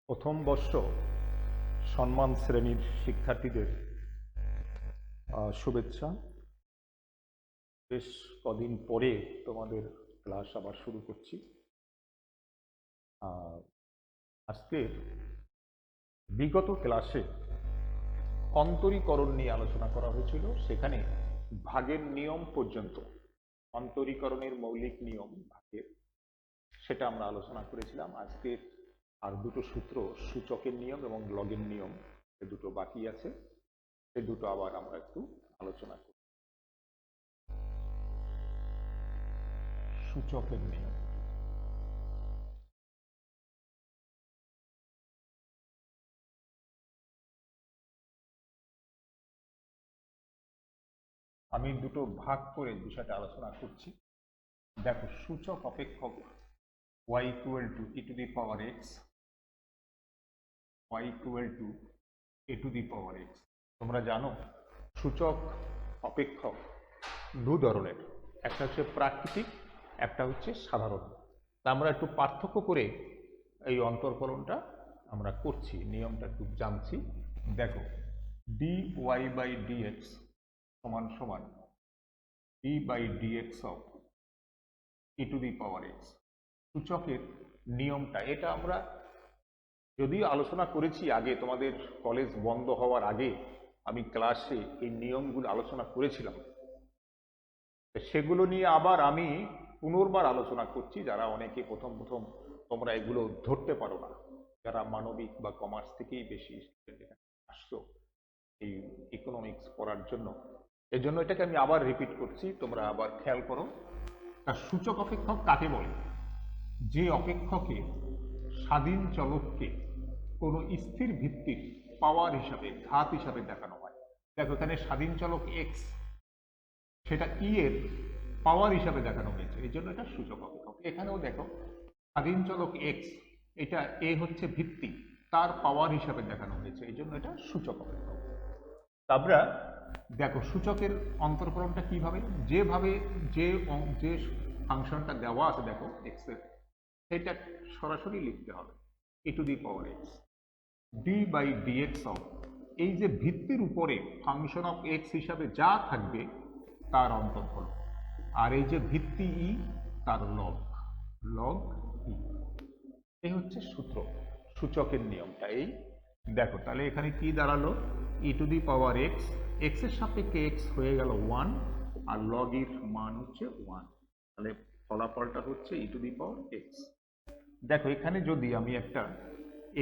প্রথম বর্ষ সম্মান শ্রেণীর শিক্ষার্থীদের শুভেচ্ছা। বেশ কদিন পরে তোমাদের ক্লাস আবার শুরু করছি। আজকে বিগত ক্লাসে অন্তরীকরণ নিয়ে আলোচনা করা হয়েছিল, সেখানে ভাগের নিয়ম পর্যন্ত, অন্তরীকরণের মৌলিক নিয়ম ভাগের, সেটা আমরা আলোচনা করেছিলাম। আজকে আর দুটো সূত্র, সূচকের নিয়ম এবং লগের নিয়ম, এ দুটো বাকি আছে, সে দুটো আবার আমরা একটু আলোচনা করি। সূচকের নিয়ম, আমি দুটো ভাগ করে বিষয়টা আলোচনা করছি। দেখো, সূচক অপেক্ষক y equal two e to the power x, y equal to a to the power x। তোমরা জানো সূচক অপেক্ষক দু ধরনের, একটা হচ্ছে প্রাকৃতিক, একটা হচ্ছে সাধারণ। তা আমরা একটু পার্থক্য করে এই অন্তর্কলনটা আমরা করছি, নিয়মটা একটু জানছি। দেখো, dy বাই dx সমান সমান d by dx of e to the power x। সূচকের নিয়মটা, এটা আমরা যদিও আলোচনা করেছি আগে, তোমাদের কলেজ বন্ধ হওয়ার আগে আমি ক্লাসে এই নিয়মগুলো আলোচনা করেছিলাম। সেগুলো নিয়ে আবার আমি পুনর্বার আলোচনা করছি, যারা অনেকে প্রথম প্রথম তোমরা এগুলো ধরতে পারো না, যারা মানবিক বা কমার্স থেকেই বেশি আসতো এই ইকোনমিক্স পড়ার জন্য। এর জন্য এটাকে আমি আবার রিপিট করছি, তোমরা আবার খেয়াল করো। তার সূচক অপেক্ষক কাকে বলে? যে অপেক্ষকে স্বাধীন চলককে কোনো স্থির ভিত্তির পাওয়ার হিসাবে, ঘাত হিসাবে দেখানো হয়। দেখো, এখানে স্বাধীন চলক এক্স, সেটা ই এর পাওয়ার হিসাবে দেখানো হয়েছে, এই জন্য এটা সূচক অপেক্ষক। এখানেও দেখো, স্বাধীন চলক এক্স, এটা এ হচ্ছে ভিত্তি, তার পাওয়ার হিসাবে দেখানো হয়েছে, এই জন্য এটা সূচক অপেক্ষক। আমরা দেখো সূচকের অন্তর্কলনটা কিভাবে, যেভাবে যে ফাংশনটা দেওয়া আছে দেখো এক্স এর, সেটা সরাসরি লিখতে হবে e to the power X D by dx of, এই যে ভিত্তির উপরে ফাংশন অফ এক্স হিসাবে যা থাকবে তার অন্তর্কলন, আর এই যে ভিত্তি ই তার লগ, লগ ই। এই হচ্ছে সূত্র, সূচকের নিয়মটা এই। দেখো তাহলে এখানে কি দাঁড়ালো, e to the power x, x এর সাপেক্ষে এক্স হয়ে গেল 1, আর লগ এর মান হচ্ছে 1, তাহলে ফলাফলটা হচ্ছে ই টু দি পাওয়ার এক্স। দেখো এখানে যদি আমি একটা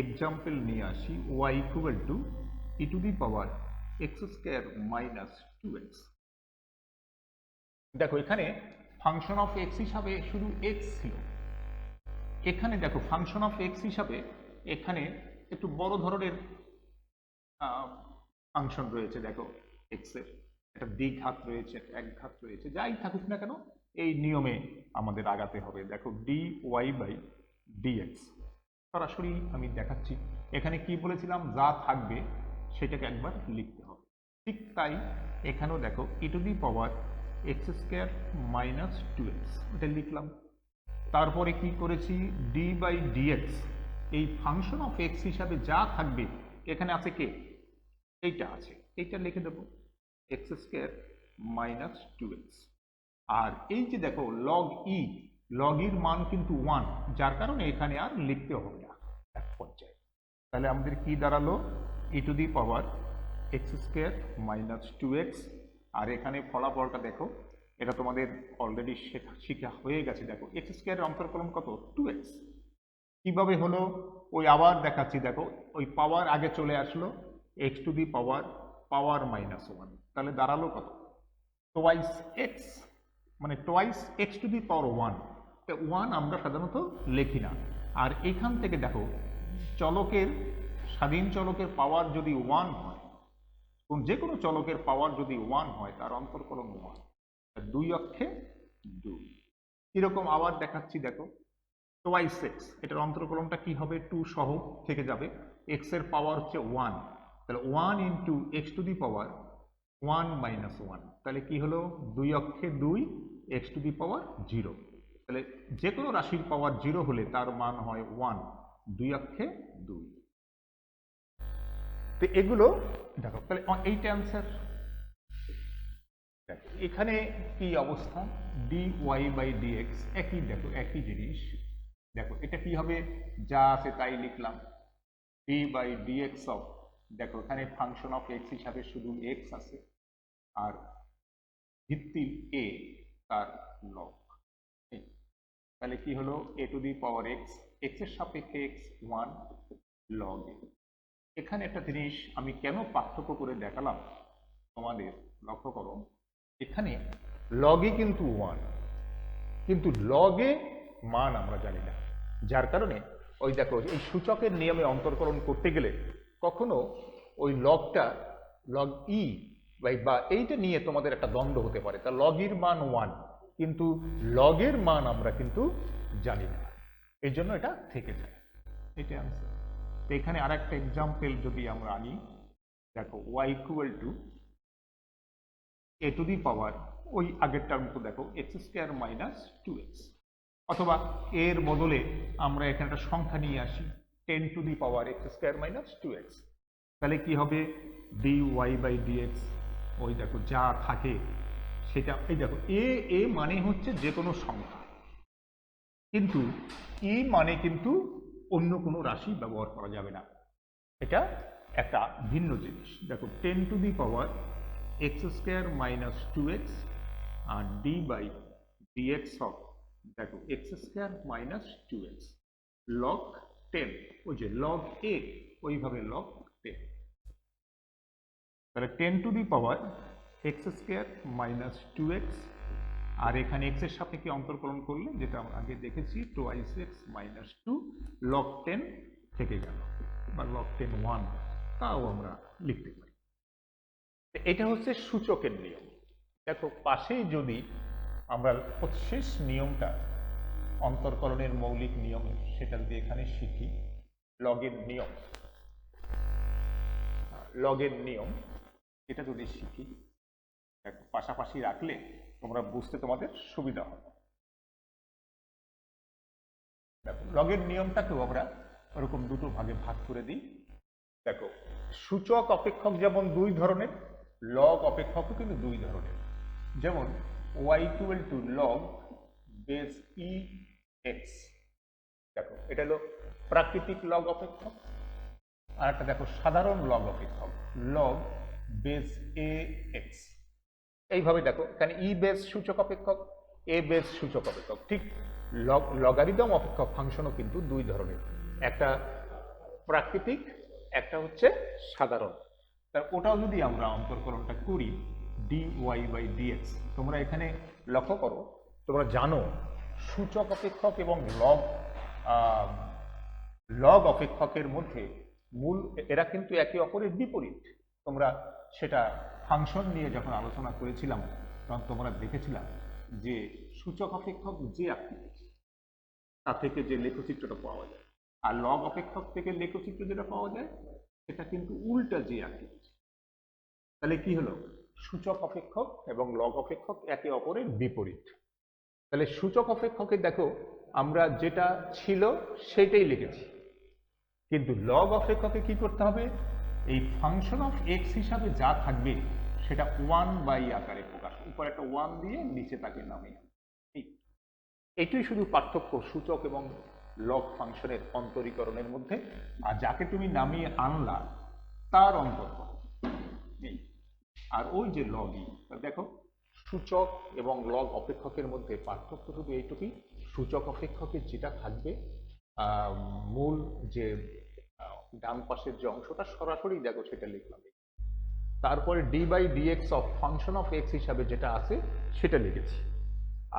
এক্সাম্পল নিয়ে আসি, y equal two E to the power x square minus 2x। দেখো এখানে ফাংশন অফ এক্স হিসাবে শুধু এক্স ছিল, এখানে দেখো ফাংশন অফ এক্স হিসাবে এখানে একটু বড় ধরনের ফাংশন রয়েছে। দেখো এক্স এর একটা দ্বিঘাত রয়েছে, এক ঘাত রয়েছে, যাই থাকুক না কেন এই নিয়মে আমাদের আগাতে হবে। দেখো ডি ওয়াই বাই ডিএক্স সরাসরি আমি দেখাচ্ছি, এখানে কি বলেছিলাম, যা থাকবে সেটাকে একবার লিখতে হবে। ঠিক তাই এখানেও দেখো e to the power x square minus 2x, এটা লিখলাম। তারপরে কি করেছি, ডি বাই ডিএক্স, এই ফাংশন অফ এক্স হিসাবে যা থাকবে, এখানে আছে কে, এইটা আছে, এইটা লিখে দেবো এক্স স্কোয়ার মাইনাস 2x। আর এই যে দেখো লগ ই, লগ ইর মান কিন্তু 1, যার কারণে এখানে আর লিখতে হবে না এক পর্যায়ে। তাহলে আমাদের কি দাঁড়ালো, e to the power x square minus 2x। আর এখানে ফলাফলটা দেখো, এটা তোমাদের অলরেডি শেখা হয়ে গেছে। দেখো এক্স স্কোয়ারের অন্তর্কলন কত, 2x। কিভাবে হলো ওই আবার দেখাচ্ছি, দেখো ওই পাওয়ার আগে চলে আসলো, x to the power power minus 1, তাহলে দাঁড়ালো কত, টোয়াইস এক্স, মানে twice x to the power 1। 1 আমরা সাধারণত লিখি না। আর এখান থেকে দেখো চলকের, স্বাধীন চলকের পাওয়ার যদি 1 হয়, যে কোনো চলকের পাওয়ার যদি 1 হয়, তার অন্তর্কলন 1, 2 অক্ষে 2। এরকম আবার দেখাচ্ছি, দেখো টোয়াইস এক্স, এটার অন্তর্কলনটা কি হবে, 2 সহ থেকে যাবে, এক্স এর পাওয়ার হচ্ছে 1, তাহলে 1 into x to the power 1 minus 1, তাহলে কি হলো, 2 অক্ষে 2, এক্স টু দি পাওয়ার 0। তাহলে যে কোনো রাশির পাওয়ার 0 হলে তার মান হয় 1, 2 অক্ষে 2। তো এগুলো দেখো, তাহলে এইটা অ্যান্সার। দেখো এখানে কি অবস্থা, dy বাই dx একই, দেখো একই জিনিস। দেখো এটা কি হবে, যা আছে তাই লিখলাম, d বাই dx অফ, দেখো এখানে ফাংশন অফ x হিসাবে শুধু x আছে, আর ভিত্তি a তার লগ। তাহলে কি হলো, a to the power x, x এর সাপেক্ষে x 1 লগ a। এখানে একটা জিনিস আমি কেন পার্থক্য করে দেখালাম তোমাদের, লক্ষ্য করো, এখানে লগই কিন্তু 1, কিন্তু লগে মান আমরা জানি না, যার কারণে ওই দেখো এই সূচকের নিয়মে অন্তর্কলন করতে গেলে কখনো ওই লগটা লগ ই বা এইটা নিয়ে তোমাদের একটা দ্বন্দ্ব হতে পারে। তা লগের মান 1, কিন্তু লগের মান আমরা কিন্তু জানি না, এই জন্য এটা থেকে যায়। এটা আনসার। তো এখানে আর একটা এক্সাম্পল যদি আমরা আনি, দেখো y equal to a to the power, ওই আগেরটার মতো দেখো x স্কোয়ার মাইনাস 2x, অথবা এর বদলে আমরা এখানে একটা সংখ্যা নিয়ে আসি 10 to the power x square minus 2x। তাহলে কি হবে, dy বাই dx, ওই দেখো যা থাকে সেটা, এই দেখো এ মানে হচ্ছে যে কোনো সংখ্যা, কিন্তু ই মানে কিন্তু অন্য কোনো রাশি ব্যবহার করা যাবে না, এটা একটা ভিন্ন জিনিস। দেখো 10 to the power x square minus 2x আর d বাই dx অফ, দেখো x square minus 2x log 10, ওই যে লগ a, ওইভাবে লগ 10। তাহলে 10 to the power x square minus 2x, আর এখানে x এর সাপেক্ষে অন্তর্কলন করলে যেটা আমরা আগে দেখেছি টোয়াইস x মাইনাস 2 লগ 10 থেকে গেল, বা লগ 10 1, তাও আমরা লিখতে পারি। এটা হচ্ছে সূচকের নিয়ম। দেখো পাশেই যদি আমরা শেষ নিয়মটা অন্তর্কলনের মৌলিক নিয়ম, সেটা যদি এখানে শিখি, লগের নিয়ম, লগের নিয়ম এটা যদি শিখি, দেখো পাশাপাশি রাখলে তোমরা বুঝতে তোমাদের সুবিধা হবে। দেখো লগের নিয়মটাকেও আমরা ওরকম দুটো ভাগে ভাগ করে দিই। দেখো সূচক অপেক্ষক যেমন দুই ধরনের, লগ অপেক্ষকও কিন্তু দুই ধরনের। যেমন y equal two log base ই এক্স, দেখো এটা হলো প্রাকৃতিক লগ অপেক্ষক, আর একটা দেখো সাধারণ লগ অপেক্ষক লগ বেস এ এক্স। এইভাবে দেখো এখানে ই বেস সূচক অপেক্ষক, এ বেস সূচক অপেক্ষক। ঠিক লগারিদম অপেক্ষক ফাংশনও কিন্তু দুই ধরনের, একটা প্রাকৃতিক, একটা হচ্ছে সাধারণ। তার ওটাও যদি আমরা অন্তর্কলনটা করি dy বাই dx, তোমরা এখানে লক্ষ্য করো, তোমরা জানো সূচক অপেক্ষক এবং লগ অপেক্ষকের মধ্যে মূল, এরা কিন্তু একে অপরের বিপরীত। তোমরা সেটা ফাংশন নিয়ে যখন আলোচনা করেছিলাম তখন তোমরা দেখেছিলাম যে সূচক অপেক্ষক যে আকৃতি, তা থেকে যে লেখচিত্রটা পাওয়া যায়, আর লগ অপেক্ষক থেকে লেখচিত্র যেটা পাওয়া যায় সেটা কিন্তু উল্টা যে আকৃতি। তাহলে কি হলো, সূচক অপেক্ষক এবং লগ অপেক্ষক একে অপরের বিপরীত। তাহলে সূচক অপেক্ষকে দেখো আমরা যেটা ছিল সেটাই লিখেছি, কিন্তু লগ অপেক্ষকে কি করতে হবে, এই ফাংশন অফ এক্স হিসাবে যা থাকবে সেটা 1 বাই আকারে প্রকাশ, উপরে একটা 1 দিয়ে নিচে তাকে নামিয়ে। এটাই শুধু পার্থক্য সূচক এবং লগ ফাংশনের অন্তরীকরণের মধ্যে, আর যাকে তুমি নামিয়ে আনলা তার অন্তর্কলন নেই। আর ওই যে লগই, দেখো সূচক এবং লগ অপেক্ষকের মধ্যে পার্থক্য শুধু এইটুকুই, সূচক অপেক্ষকের যেটা থাকবে মূল যে ডান পাশের যে অংশটা সরাসরি দেখো সেটা লিখলাম, তারপরে D by dx of function of x হিসাবে যেটা আছে সেটা লিখেছি,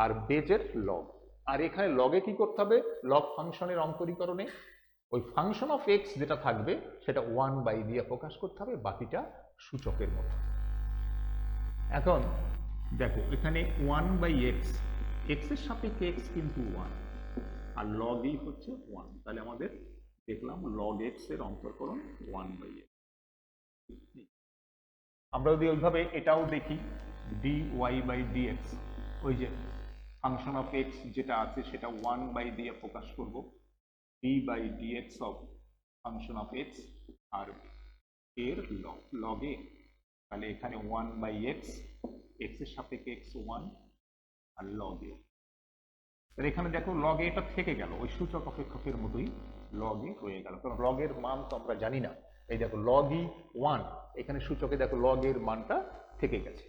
আর বেজের লগ। আর এখানে লগে কি করতে হবে, লগ ফাংশনের অন্তরীকরণে ওই ফাংশন অফ এক্স যেটা থাকবে সেটা 1 বাই দিয়ে প্রকাশ করতে হবে, বাকিটা সূচকের মতো। এখন দেখো এখানে 1 বাই এক্স, এক্স এর সাপেক্ষে এক্স কিন্তু 1, আর লগ ই হচ্ছে 1, তাহলে আমাদের দেখলাম লগ এক্স এর অন্তর্কলন 1 বাই এক্স। আমরা যদি ওইভাবে এটাও দেখি dy বাই dx, ওই যে ফাংশন অফ এক্স যেটা আছে সেটা 1 বাই দিয়ে প্রকাশ করব, d by dx of function of x আর এর লগ এ, তাহলে এখানে 1/x, এক্স এর সাপেক্ষে x 1 আর লগ এ। তাহলে এখানে দেখো লগ এটা থেকে গেল, ওই সূচক অপেক্ষকের মতোই লগ এ হয়ে গেল, কারণ লগ এর মান তো আমরা জানি না। এই দেখো লগ ই 1, এখানে সূচকে দেখো লগ এর মানটা থেকে গেছে,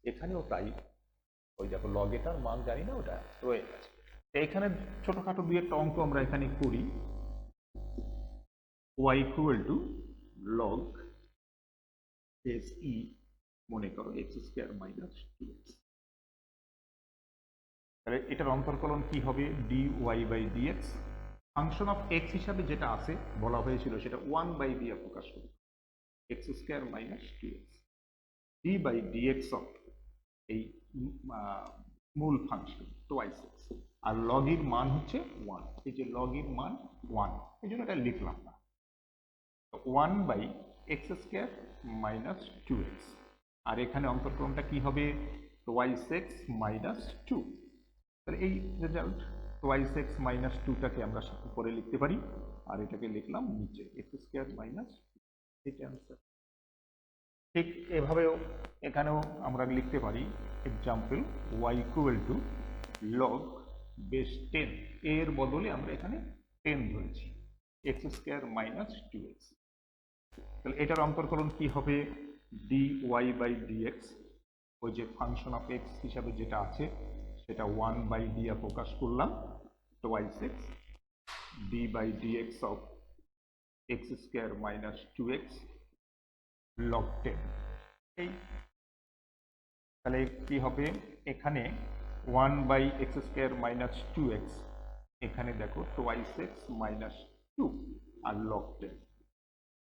এখানেও তাই। ওই দেখো লগ এটার মান জানি না, ওটা রয়ে গেছে। এখানে ছোটখাটো দুই একটা অঙ্ক আমরা এখানে করি। y equal two log S E, মনে করো এক্স স্কোয়ার মাইনাস 2x। তাহলে এটার অন্তর্কলন কি হবে? dy by dx, function of x হিসাবে যেটা আছে বলা হয়েছিল সেটা 1 দিয়ে প্রকাশ করি, X square minus 2x, D by dx of এই মূল ফাংশন টোয়াইস এক্স, আর লগ এর মান হচ্ছে 1, এই যে লগ এর মান 1, এই জন্য এটা লিখলাম না। 1/x স্কোয়ার মাইনাস 2x, আর এখানে অন্তর্কলনটা কি হবে? Twice x minus 2। তাহলে এই রেজাল্ট টোয়াইস এক্স মাইনাস 2টাকে আমরা উপরে লিখতে পারি, আর এটাকে লিখলাম নিচে এক্স স্কোয়ার মাইনাস, এটা অ্যান্সার। ঠিক এভাবেও এখানেও আমরা লিখতে পারি, example y equal two log base 10, এর বদলে আমরা এখানে 10 ধরেছি, এক্স স্কোয়ার মাইনাস 2x। তাহলে এটার অন্তর্কলন কি হবে? dy বাই dx, ওই যে ফাংশন অফ এক্স হিসাবে যেটা আছে সেটা 1 দিয়ে প্রকাশ করলাম, twice X, D by dx of X square minus 2x log 10। এই তাহলে কি হবে? এখানে 1/x স্কোয়ার মাইনাস 2x, এখানে দেখো টোয়াইস এক্স মাইনাস 2 আর লগ 10।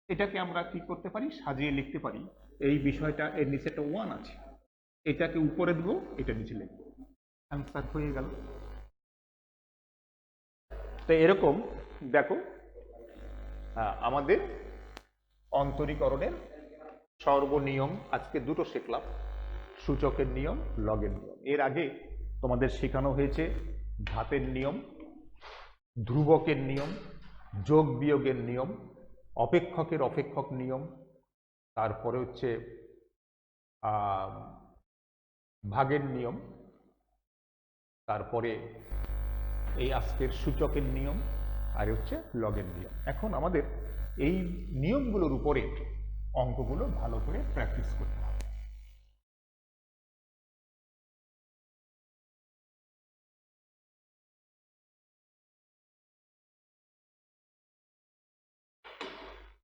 এটাকে আমরা কি করতে পারি? সাজিয়ে লিখতে পারি। এই বিষয়টা এর নিচে একটা 1 আছে, এটাকে উপরে দেবো, এটা নিচে লিখবো, অ্যান্সার হয়ে গেল। তো এরকম দেখো আমাদের অন্তরীকরণের সর্বনিয়ম আজকে দুটো শিখলাম, সূচকের নিয়ম, লগের নিয়ম। এর আগে তোমাদের শেখানো হয়েছে ঘাতের নিয়ম, ধ্রুবকের নিয়ম, যোগ বিয়োগের নিয়ম, অপেক্ষকের অপেক্ষক নিয়ম, তারপরে হচ্ছে ভাগের নিয়ম, তারপরে এই আজকের সূচকের নিয়ম, আর হচ্ছে লগের নিয়ম। এখন আমাদের এই নিয়মগুলোর উপরে অঙ্কগুলো ভালো করে প্র্যাকটিস করতে হবে।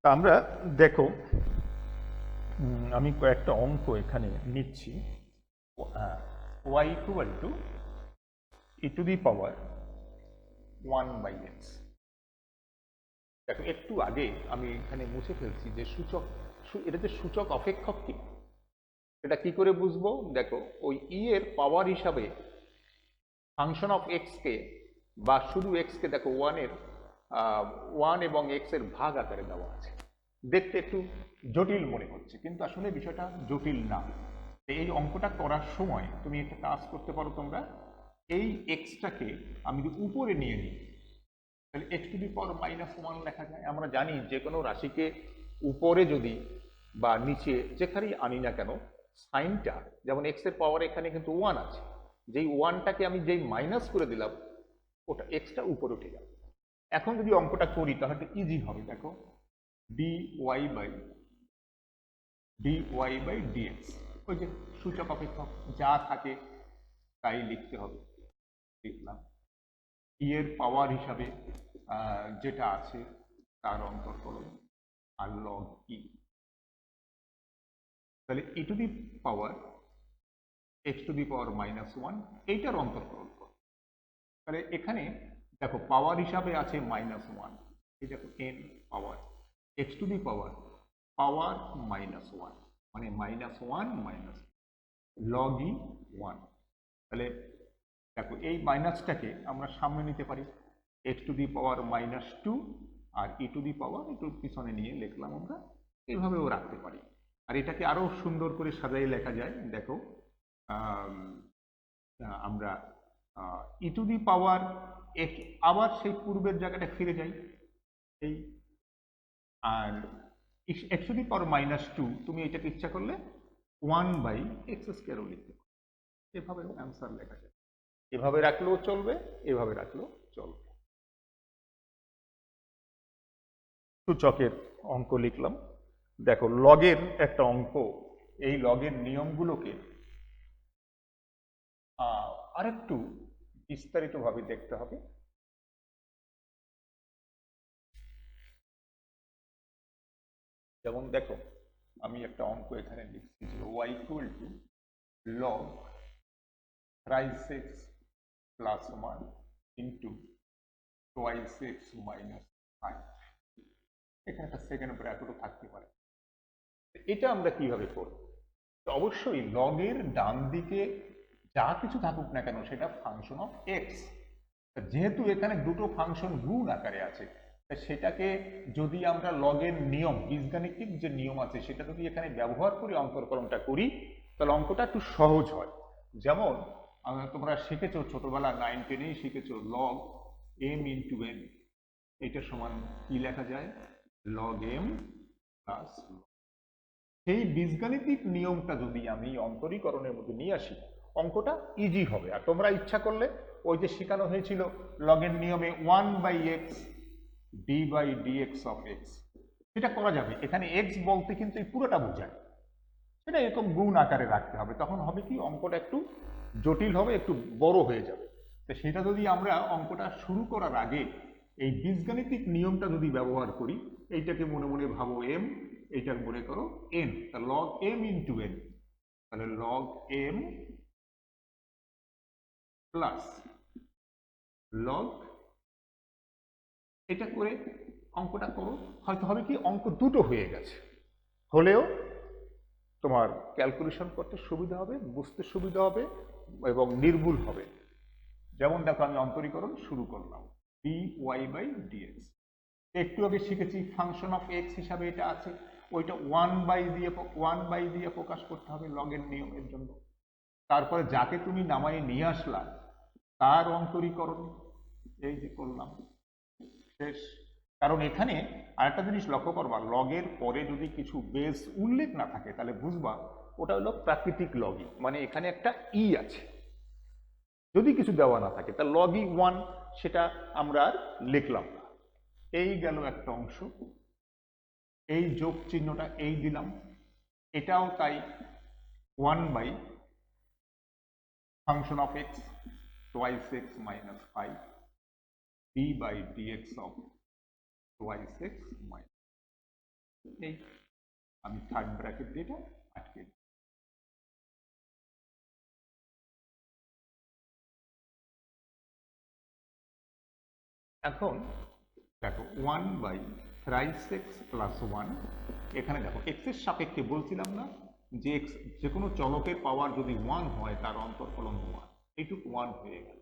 আমরা দেখো, আমি কয়েকটা অঙ্ক এখানে নিচ্ছি। y equal two e to the power 1/x। দেখো একটু আগে আমি এখানে মুছে ফেলছি যে সূচক, এটা যে সূচক অপেক্ষক কি, এটা কি করে বুঝবো? দেখো ওই ই এর পাওয়ার হিসাবে ফাংশন অফ এক্স কে বা শুধু এক্স কে দেখো 1 এবং এক্স এর ভাগ আকারে দেওয়া আছে। দেখতে একটু জটিল মনে হচ্ছে, কিন্তু আসলে বিষয়টা জটিল না। এই অঙ্কটা করার সময় তুমি একটা কাজ করতে পারো, তোমরা এই এক্সটাকে আমি যদি উপরে নিয়ে নিই, তাহলে x to the power minus 1 লেখা যায়। আমরা জানি যে কোনো রাশিকে উপরে যদি বা নিচে যেখানেই আনি না কেন, সাইনটা যেমন এক্স এর পাওয়ার এখানে কিন্তু 1 আছে, যেই 1টাকে আমি যেই মাইনাস করে দিলাম, ওটা এক্সটা উপরে উঠে যাবে। এখন যদি অঙ্কটা করি তাহলে ইজি হবে। দেখো dy বাই dx, ওই যে সূচক অপেক্ষক যা থাকে তাই লিখতে হবে, লিখলাম। ই এর পাওয়ার হিসাবে যেটা আছে তার অন্তর্কলন আর লগ ই, তাহলে e to the power x to the power minus 1, এইটার অন্তর্কলন করো। তাহলে এখানে দেখো পাওয়ার হিসাবে আছে -1, এই দেখো n power x to the power -1, মানে -1 মাইনাস লগ ই 1। তাহলে দেখো এই মাইনাসটাকে আমরা সামনে নিতে পারি, এক্স টু দি পাওয়ার -2 আর ই টু দি পাওয়ার একটু পিছনে নিয়ে লিখলাম আমরা, এইভাবেও রাখতে পারি। আর এটাকে আরো সুন্দর করে সাজাই লেখা যায়। দেখো আমরা ই টু দি পাওয়ার আবার সেই পূর্বের জায়গাটা ফিরে যাই, এই আর এক্স টু দি পাওয়ার -2 তুমি এটাকে ইচ্ছা করলে 1/x² লিখতে পারো, এভাবে অ্যান্সার লেখা যায়। এভাবে রাখলেও চলবে, এভাবে রাখলেও চলবে। সূচকের অঙ্ক লিখলাম। দেখো লগের একটা অঙ্ক, এই লগের নিয়মগুলোকে আরেকটু বিস্তারিতভাবে দেখতে হবে। যেমন দেখো আমি একটা অঙ্ক এখানে লিখছি যে y = log thrice x plus 1 into twice x minus 5। এখানে একটা সেকেন্ড ব্র্যাকেটও থাকতে পারে। এটা আমরা কিভাবে করব? তো অবশ্যই লগের ডান দিকে যা কিছু থাকুক না কেন সেটা ফাংশন অফ এক্স। যেহেতু এখানে দুটো ফাংশন গুণ আকারে আছে, সেটাকে যদি আমরা লগের নিয়ম, বীজগাণিতিক যে নিয়ম আছে সেটা যদি এখানে ব্যবহার করে অন্তরকলনটা করি তাহলে অঙ্কটা একটু সহজ হয়। যেমন তোমরা শিখেছো ছোটবেলা 9, 10-এই শিখেছো লগ m ইন্টু n, এটা সমান কি লেখা যায়? Log m plus. সেই বীজগাণিতিক নিয়মটা যদি আমি অন্তরীকরণের মধ্যে নিয়ে আসি অঙ্কটা ইজি হবে। আর তোমরা ইচ্ছা করলে ওই যে শেখানো হয়েছিল লগের নিয়মে 1/x d/dx অফ x, সেটা করা যাবে। এখানে x বলতে কিন্তু এই পুরোটা বোঝায়, সেটা এরকম গুণ আকারে রাখতে হবে। তখন হবে কি অঙ্কটা একটু জটিল হবে, একটু বড় হয়ে যাবে। তো সেটা যদি আমরা অঙ্কটা শুরু করার আগে এই বীজগাণিতিক নিয়মটা যদি ব্যবহার করি, এইটাকে মনে মনে ভাবো m, এইটার মনে করো n, তা লগ m ইন্টু n, তাহলে লগ m প্লাস লগ, এটা করে অঙ্কটা করো। হয়তো হবে কি অঙ্ক দুটো হয়ে গেছে, হলেও তোমার ক্যালকুলেশন করতে সুবিধা হবে, বুঝতে সুবিধা হবে এবং নির্ভুল হবে। যেমন দেখো আমি অন্তরীকরণ শুরু করলাম dy/dx, একটু আগে শিখেছি ফাংশন অফ এক্স হিসাবে এটা আছে, ওইটা 1 দিয়ে প্রকাশ করতে হবে লগের নিয়মের জন্য। তারপরে যাকে তুমি নামায় নিয়ে আসলা তার অন্তরীকরণ এই যে করলাম, শেষ। কারণ এখানে আরেকটা জিনিস লক্ষ্য করবা, লগের পরে যদি কিছু বেস উল্লেখ না থাকে তাহলে বুঝবা ওটা হলো প্রাকৃতিক লগই, মানে এখানে একটা ই আছে। যদি কিছু দেওয়া না থাকে তা লগই 1, সেটা আমরা আর লিখলাম না। এই গেল একটা অংশ, এই যোগ চিহ্নটা এই দিলাম, এটাও তাই 1 function of x twice x minus 5 d/dx of twice x minus, এই আমি থার্ড ব্র্যাকেট দিয়ে এটা আটকে দিই। এখন দেখো 1/thrice x plus 1, এখানে দেখো x এর সাপেক্ষে বলছিলাম না যে x যে কোনো চলকের পাওয়ার যদি 1 হয় তার অন্তরকলন 1, এইটুকু 1 হয়ে গেল।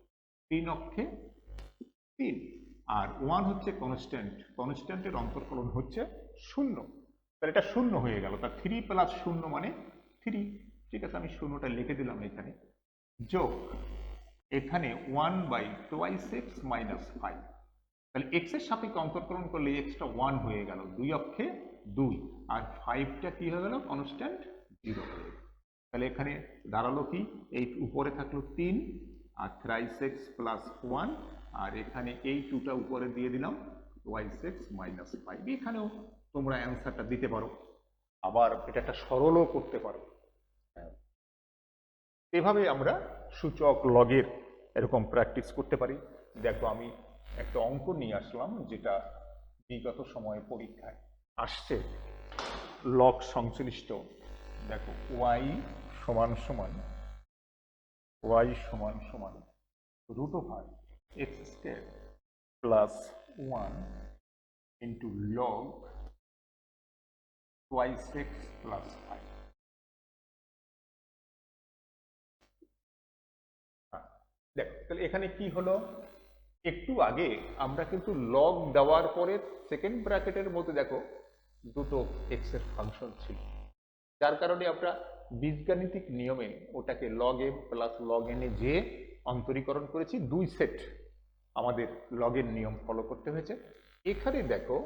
3 অক্ষে 3, আর 1 হচ্ছে কনস্ট্যান্ট, কনস্ট্যান্টের অন্তরকলন হচ্ছে 0, তাহলে এটা 0 হয়ে গেল। তা 3 প্লাস 0 মানে 3, ঠিক আছে আমি 0টা লিখে দিলাম এখানে। যোগ এখানে 1/twice x minus 5, তাহলে এক্স এর সাপেক্ষে অন্তরকলন করলে এক্সটা 1 হয়ে গেল, 2 অক্ষে 2, আর 5টা কি হয়ে গেল? কনস্ট্যান্ট 0 হয়ে গেল। তাহলে এখানে দাঁড়ালো কি, এই উপরে থাকলো 3 আর thrice x প্লাস 1, আর এখানে এই 2টা উপরে দিয়ে দিলাম twice x minus 5। এখানেও তোমরা অ্যান্সারটা দিতে পারো, আবার এটা একটা সরলও করতে পারো। এভাবে আমরা সূচক লগের এরকম প্র্যাকটিস করতে পারি। দেখো আমি একটা অঙ্ক নিয়ে আসলাম যেটা বিগত সময়ে পরীক্ষায় আসছে, লগ সংশ্লিষ্ট। দেখো y সমান সমান √x² plus 1 into log twice x plus 5। দেখো তাহলে এখানে কি হলো, একটু আগে আমরা কিন্তু লগ দেওয়ার পরে সেকেন্ড ব্র্যাকেটের মধ্যে দেখো দুটো এক্স এর ফাংশন ছিল, যার কারণে আমরা বীজগাণিতিক নিয়মে ওটাকে log M plus log N এ যে অন্তরীকরণ করেছি, দুই সেট আমাদের লগের নিয়ম ফলো করতে হয়েছে। এখানে দেখো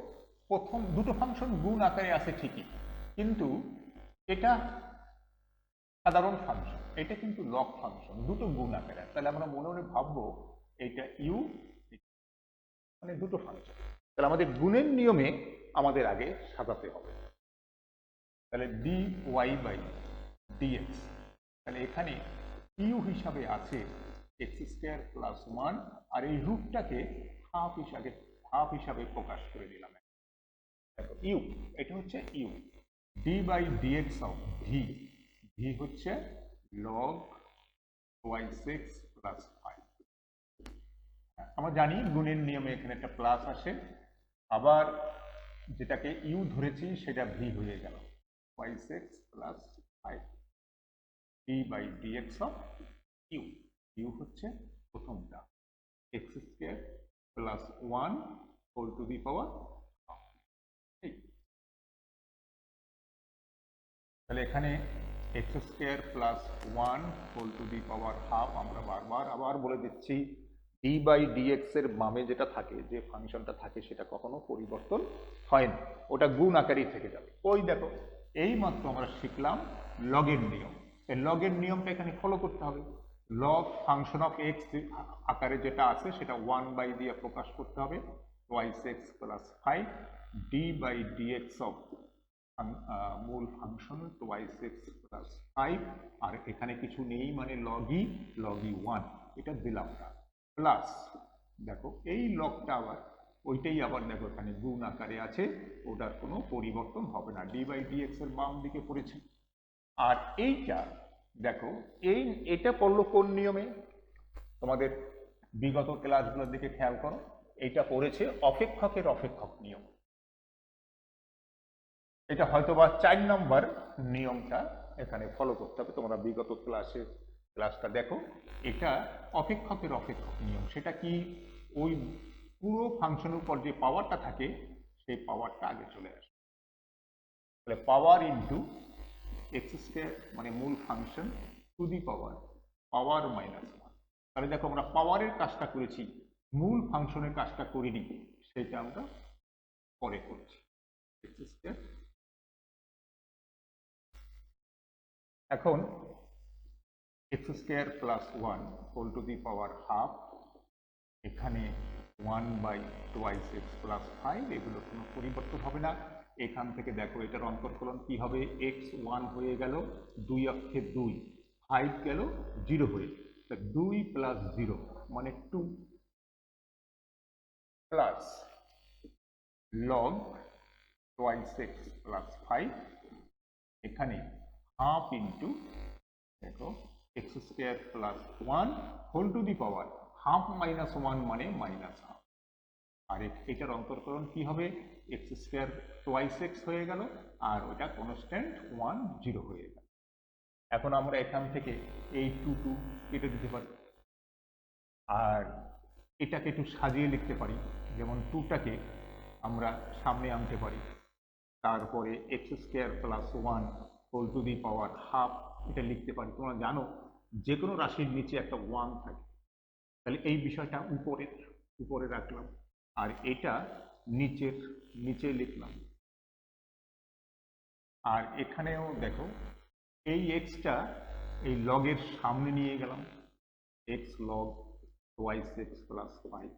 প্রথম দুটো ফাংশন গুণ আকারে আছে ঠিকই, কিন্তু এটা সাধারণ ফাংশন, এটা কিন্তু লগ ফাংশন, দুটো গুণ আকারে। তাহলে আমরা মনে মনে ভাববো এটা ইউ, মানে দুটো ফাংশন। তাহলে আমাদের গুণের নিয়মে আমাদের আগে সাজাতে হবে। তাহলে ডি ওয়াই বাই ডিএক্স, তাহলে এখানে ইউ হিসাবে আছে এক্স স্কোয়ার প্লাস ওয়ান, আর এই রুটটাকে হাফ হিসাবে প্রকাশ করে দিলাম। দেখো ইউ, এটা হচ্ছে u. D by dx of v, v হচ্ছে log y six plus five. আমরা জানি গুণের নিয়মে এখানে একটা প্লাস আসে, আবার যেটাকে ইউ ধরেছি সেটা ভি হয়ে গেল, y6 plus 5 d by dx of u. U হচ্ছে প্রথমটা x square plus 1 whole to the power half. তাহলে এখানে x square plus 1 whole to the power half, আমরা বারবার আবার বলে দিচ্ছি d বাই dx এর বামে যেটা থাকে, যে ফাংশনটা থাকে, সেটা কখনো পরিবর্তন হয় না, ওটা গুণ আকারেই থেকে যাবে। ওই দেখো এই মাত্র আমরা শিখলাম লগের নিয়ম। এই লগের নিয়মটা এখানে ফলো করতে হবে। লগ ফাংশন অফ এক্স আকারে যেটা আছে সেটা 1 বাই দিয়ে প্রকাশ করতে হবে, y6 plus 5 d by dx of মূল ফাংশন y6 প্লাস 5, আর এখানে কিছু নেই মানে লগই 1, এটা দিলাম না, প্লাস দেখো এই লগটা আবার ওইটাই আবার দেখো এখানে গুণ আকারে আছে, ওটার কোনো পরিবর্তন হবে না, ডি বাই ডিএক্স এর বাম দিকে পড়েছে। আর এইটা দেখো এটা পড়লো কোন নিয়মে, তোমাদের বিগত ক্লাসগুলোর দিকে খেয়াল করো, এইটা পড়েছে অপেক্ষকের অপেক্ষক নিয়ম। এটা হয়তোবা 4 নম্বর নিয়মটা এখানে ফলো করতে হবে, তোমরা বিগত ক্লাসটা দেখো, এটা অপেক্ষকের অপেক্ষক নিয়ম। সেটা কি, ওই পুরো ফাংশনের উপর যে পাওয়ারটা থাকে সেই পাওয়ারটা আগে চলে আসে। তাহলে পাওয়ার ইন্টু এক্স স্কয়ার মানে মূল function two the power minus 1। তাহলে দেখো আমরা পাওয়ারের কাজটা করেছি, মূল ফাংশনের কাজটা করিনি, সেটা আমরা পরে করছি। এক্স স্কয়ার, এখন X square plus 1 whole to the power half, এখানে 1 বাই y6 প্লাস 5, এগুলো কোনো পরিবর্তন হবে না। এখান থেকে দেখো এটার অন্তর্কলন কি হবে, x1 হয়ে গেল 2 অক্ষে 2, 5 গেল 0 হয়ে, 2 প্লাস 0 মানে 2 প্লাস লগ y6 প্লাস 5, এখানে হাফ ইন্টু দেখো X square plus 1 whole to the power half minus 1 মানে মাইনাস হাফ, আর এটার অন্তর্কলন কি হবে, এক্স স্কয়ার y6 হয়ে গেল, আর ওটা কনস্ট্যান্ট 1 0 হয়ে গেল। এখন আমরা এখান থেকে এই 2 কেটে দিতে পারি, আর এটাকে একটু সাজিয়ে লিখতে পারি, যেমন 2টাকে আমরা সামনে আনতে পারি, তারপরে X square plus 1 whole to the power half এটা লিখতে পারি। তোমরা জানো যে কোনো রাশির নিচে একটা 1 থাকে, তাহলে এই বিষয়টা উপরে রাখলাম, আর এটা নিচে লিখলাম। আর এখানেও দেখো এই এক্সটা এই লগের সামনে নিয়ে গেলাম, এক্স লগ y6 প্লাস 5,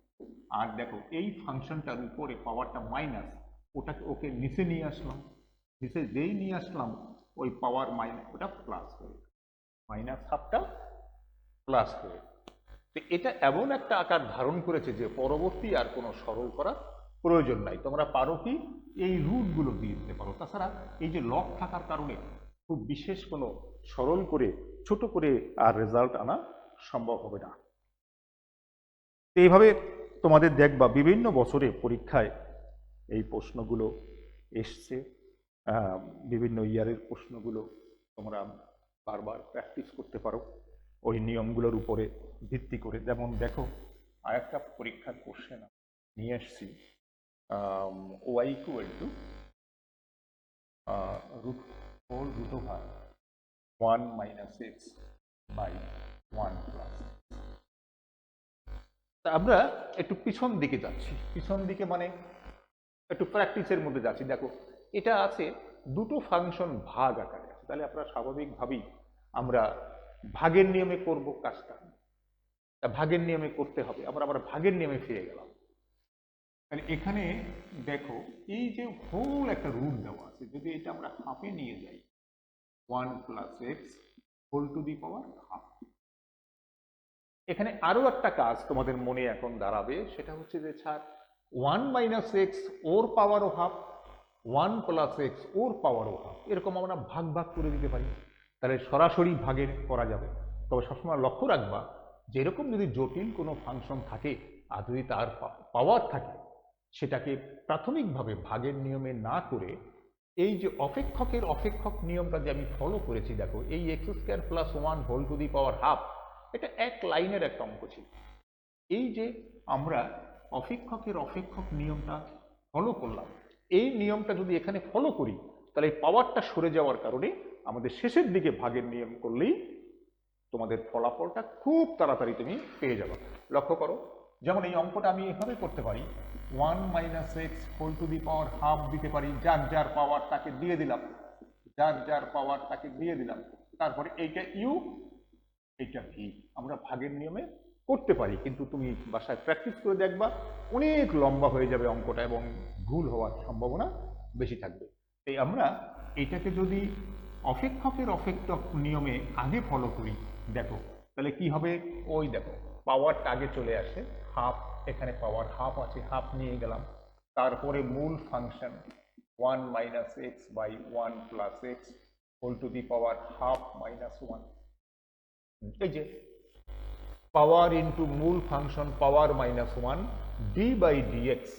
আর দেখো এই ফাংশনটার উপরে পাওয়ারটা মাইনাস, ওকে নিচে নিয়ে আসলাম, নিচে যেই নিয়ে আসলাম ওই পাওয়ার মাইনাস ওটা প্লাস হয়ে মাইনাস হাফটা প্লাস হয়ে, তো এটা এমন একটা আকার ধারণ করেছে যে পরবর্তী আর কোনো সরল করার প্রয়োজন নাই। তোমরা পারো কি এই রুটগুলো দিয়ে দিতে পারো, তাছাড়া এই যে লগ থাকার কারণে খুব বিশেষ কোনো সরল করে ছোট করে আর রেজাল্ট আনা সম্ভব হবে না। এইভাবে তোমাদের দেখবা বিভিন্ন বছরে পরীক্ষায় এই প্রশ্নগুলো এসছে, বিভিন্ন ইয়ারের প্রশ্নগুলো তোমরা বারবার প্র্যাকটিস করতে পারো ওই নিয়মগুলোর উপরে ভিত্তি করে। যেমন দেখো আরেকটা পরীক্ষার কোশ্চেন নিয়ে এসছি, Y equal to √4 1 minus X by 1 plus, তা আমরা একটু পিছন দিকে যাচ্ছি, পিছন দিকে মানে একটু প্র্যাকটিসের মধ্যে যাচ্ছি। দেখো এটা আছে দুটো ফাংশন ভাগ আকারে আছে, তাহলে আমরা স্বাভাবিকভাবেই আমরা ভাগের নিয়মে করব কাজটা। তা ভাগের নিয়মে করতে হবে, আমরা আবার ভাগের নিয়মে ফিরে গেলাম। তাহলে এখানে দেখো এই যে হোল একটা রুট দেওয়া আছে, যদি এটা আমরা হাফে নিয়ে যাই 1 plus x whole to the power half. এখানে আরো একটা কাজ তোমাদের মনে এখন দাঁড়াবে, সেটা হচ্ছে যে স্যার 1 মাইনাস এক্স ওর পাওয়ারও হাফ, 1 প্লাস এক্স ওর পাওয়ারও হাফ, এরকম আমরা ভাগ ভাগ করে দিতে পারি, তাহলে সরাসরি ভাগের করা যাবে। তবে সবসময় লক্ষ্য রাখবা যে এরকম যদি জটিল কোনো ফাংশন থাকে আর যদি তার পাওয়ার থাকে, সেটাকে প্রাথমিকভাবে ভাগের নিয়মে না করে এই যে অপেক্ষকের অপেক্ষক নিয়মটা যে আমি ফলো করেছি, দেখো এই X square plus 1 whole to the power half, এটা এক লাইনের একটা অঙ্ক ছিল। এই যে আমরা অপেক্ষকের অপেক্ষক নিয়মটা ফলো করলাম, এই নিয়মটা যদি এখানে ফলো করি, তাহলে এই পাওয়ারটা সরে যাওয়ার কারণে আমাদের শেষের দিকে ভাগের নিয়ম করলেই তোমাদের ফলাফলটা খুব তাড়াতাড়ি তুমি পেয়ে যাবে। লক্ষ্য করো, যেমন এই অঙ্কটা আমি এভাবে করতে পারি, 1 minus X whole to the power half দিতে পারি, যার যার পাওয়ার তাকে দিয়ে দিলাম, যার যার পাওয়ার তাকে দিয়ে দিলাম, তারপরে এইটা ইউ এইটা ভি, আমরা ভাগের নিয়মে করতে পারি। কিন্তু তুমি বাসায় প্র্যাকটিস করে দেখবা অনেক লম্বা হয়ে যাবে অঙ্কটা এবং ভুল হওয়ার সম্ভাবনা বেশি থাকবে। তাই আমরা এটাকে যদি অপেক্ষকের অপেক্ষক নিয়মে আগে ফলো করি, দেখো তাহলে কি হবে, ওই দেখো পাওয়ারটা আগে চলে আসে হাফ, এখানে পাওয়ার হাফ আছে, হাফ নিয়ে গেলাম, তারপরে মূল function 1 minus X by 1 plus x whole to the power half minus 1, এই যে পাওয়ার ইন্টু মূল function power minus 1 D by DX,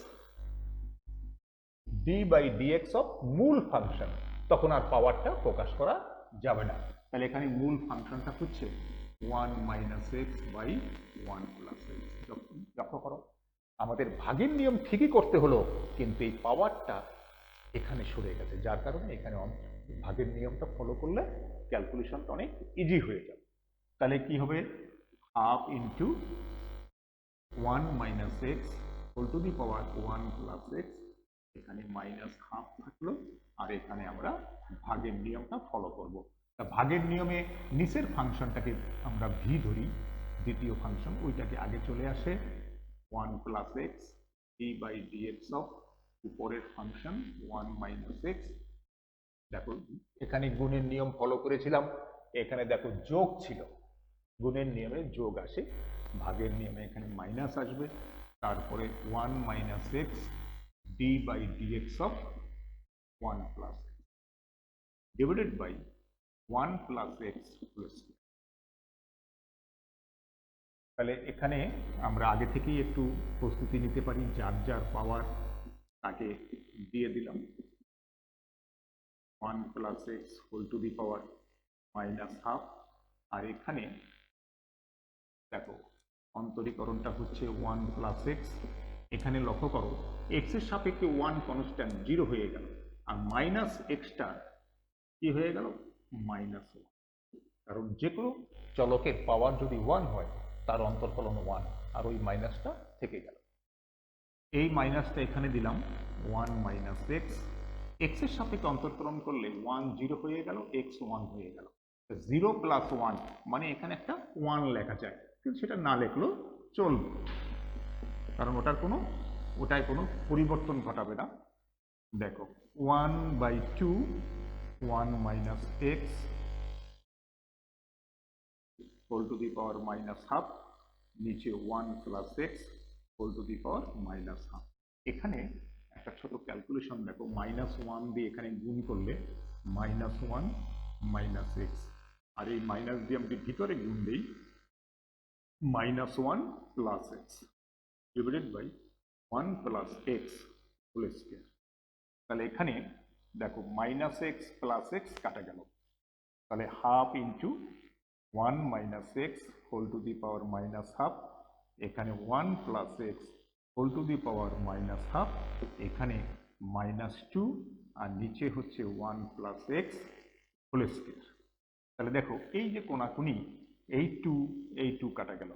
D by dx of মূল ফাংশন, তখন আর পাওয়ারটা প্রকাশ করা যাবে না। তাহলে এখানে মূল ফাংশনটা হচ্ছে 1 minus X by 1 plus X. লক্ষ্য করো আমাদের ভাগের নিয়ম ঠিকই করতে হলো, কিন্তু এই পাওয়ারটা এখানে সরে গেছে, যার কারণে এখানে ভাগের নিয়মটা ফলো করলে ক্যালকুলেশনটা অনেক ইজি হয়ে যাবে। তাহলে কি হবে, half into 1 minus X whole to the power 1 plus X, এখানে মাইনাস হাফ থাকলো, আর এখানে আমরা ভাগের নিয়মটা ফলো করব। তা ভাগের নিয়মে নিচের ফাংশনটাকে আমরা ভি ধরি, দ্বিতীয় ফাংশন ওইটাকে আগে চলে আসে 1 plus X D by dx of উপরের ফাংশন 1 মাইনাস এক্স। দেখো এখানে গুণের নিয়ম ফলো করেছিলাম, এখানে দেখো যোগ ছিল, গুণের নিয়মে যোগ আসে, ভাগের নিয়মে এখানে মাইনাস আসবে, তারপরে 1 minus X D by dx of 1 plus X divided by 1 plus X plus. তাহলে এখানে আমরা আগে থেকেই একটু প্রস্তুতি নিতে পারি, যার যার পাওয়ার তাকে দিয়ে দিলাম 1 plus x whole to the power minus half, আর এখানে দেখো অন্তরীকরণটা হচ্ছে 1 প্লাস এক্স, এখানে লক্ষ্য করো এক্স এর সাপেক্ষে 1 কনস্ট্যান্ট 0 হয়ে গেল, আর মাইনাস এক্সটা কি হয়ে গেল মাইনাস 1, কারণ যে কোনো চলকের পাওয়ার যদি 1 হয় তার অন্তর্কলন 1, আর ওই মাইনাসটা থেকে গেল। এই মাইনাসটা এখানে দিলাম 1 মাইনাস এক্স, এক্স এর সাপেক্ষে অন্তর্কলন করলে 1 0 হয়ে গেল, এক্স 1 হয়ে গেল, 0 প্লাস 1 মানে এখানে একটা 1 লেখা যায়, কিন্তু সেটা না লেখলেও চলবে, কারণ ওটায় কোনো পরিবর্তন ঘটাবে না। দেখো 1 by 2 1 minus X whole to the power minus half, নিচে 1 plus x whole to the power minus half. এখানে একটা ছোট ক্যালকুলেশন দেখো, মাইনাস 1 দিয়ে এখানে গুণ করলে মাইনাস 1 মাইনাস এক্স, আর এই মাইনাস দিয়ে আমি ভিতরে গুণ দিই minus 1 plus X divided by 1 plus x whole square. তাহলে এখানে দেখো মাইনাস এক্স প্লাস এক্স কাটা গেল, তাহলে half into 1 minus X whole to the power minus half, এখানে 1 plus x whole to the power minus half, এখানে minus 2, আর নিচে হচ্ছে 1 প্লাস এক্স হোল স্কয়ার। তাহলে দেখো এই যে কোনাকুনি এই 2 কাটা গেল,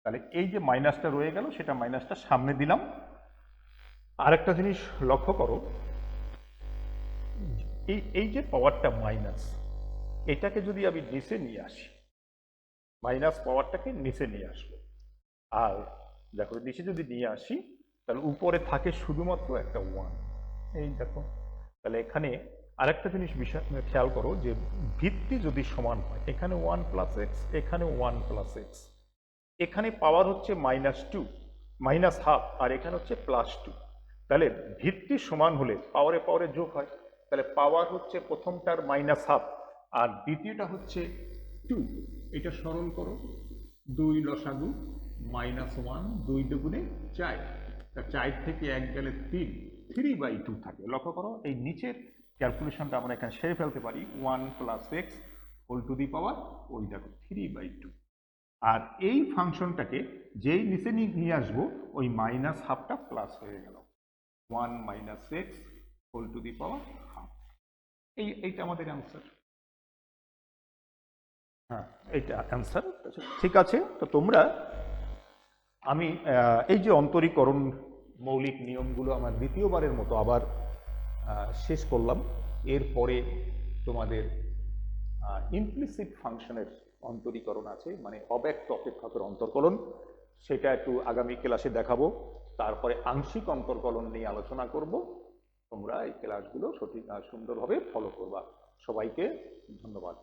তাহলে এই যে মাইনাসটা রয়ে গেল সেটা মাইনাসটা সামনে দিলাম। আরেকটা জিনিস লক্ষ্য করো, এই যে পাওয়ারটা মাইনাস, এটাকে যদি আমি নিচে নিয়ে আসি, মাইনাস পাওয়ারটাকে নিচে নিয়ে আসবো, আর দেখো নিচে যদি নিয়ে আসি তাহলে উপরে থাকে শুধুমাত্র একটা 1। এই দেখো, তাহলে এখানে আরেকটা জিনিস বিষয় খেয়াল করো যে ভিত্তি যদি সমান হয়, এখানে 1 প্লাস এক্স, এখানে 1 প্লাস এক্স, এখানে পাওয়ার হচ্ছে -2 -12 আর এখানে হচ্ছে +2, তাহলে ভিত্তি সমান হলে পাওয়ারে পাওয়ারে যোগ হয়, তাহলে পাওয়ার হচ্ছে প্রথমটার -12 আর দ্বিতীয়টা হচ্ছে 2। এটা সরল করো, 2 লসাগু -1, 2 দুগুণে 4, তা 4 থেকে 1 গেলে 3, 3/2 থাকে। লক্ষ্য করো এই নিচের ক্যালকুলেশনটা আমরা এখানে সেরে ফেলতে পারি, 1 plus x whole to the power ওই দেখো 3/2। আর এই ফাংশনটাকে যেই নিচে নিয়ে আসবো ওই -12টা প্লাস হয়ে গেল, 1 minus X whole to the power half. এইটা আমাদের অ্যান্সার। হ্যাঁ, এইটা অ্যান্সার। ঠিক আছে, তো তোমরা আমি এই যে অন্তরীকরণ মৌলিক নিয়মগুলো আমার দ্বিতীয়বারের মতো আবার শেষ করলাম। এরপরে তোমাদের ইমপ্লিসিট ফাংশনের অন্তরীকরণ আছে, মানে অব্যক্ত অপেক্ষকের অন্তর্কলন, সেটা একটু আগামী ক্লাসে দেখাবো। তারপরে আংশিক অন্তর্কলন নিয়ে আলোচনা করব। তোমরা এই ক্লাসগুলো সঠিক সুন্দরভাবে ফলো করবা। সবাইকে ধন্যবাদ।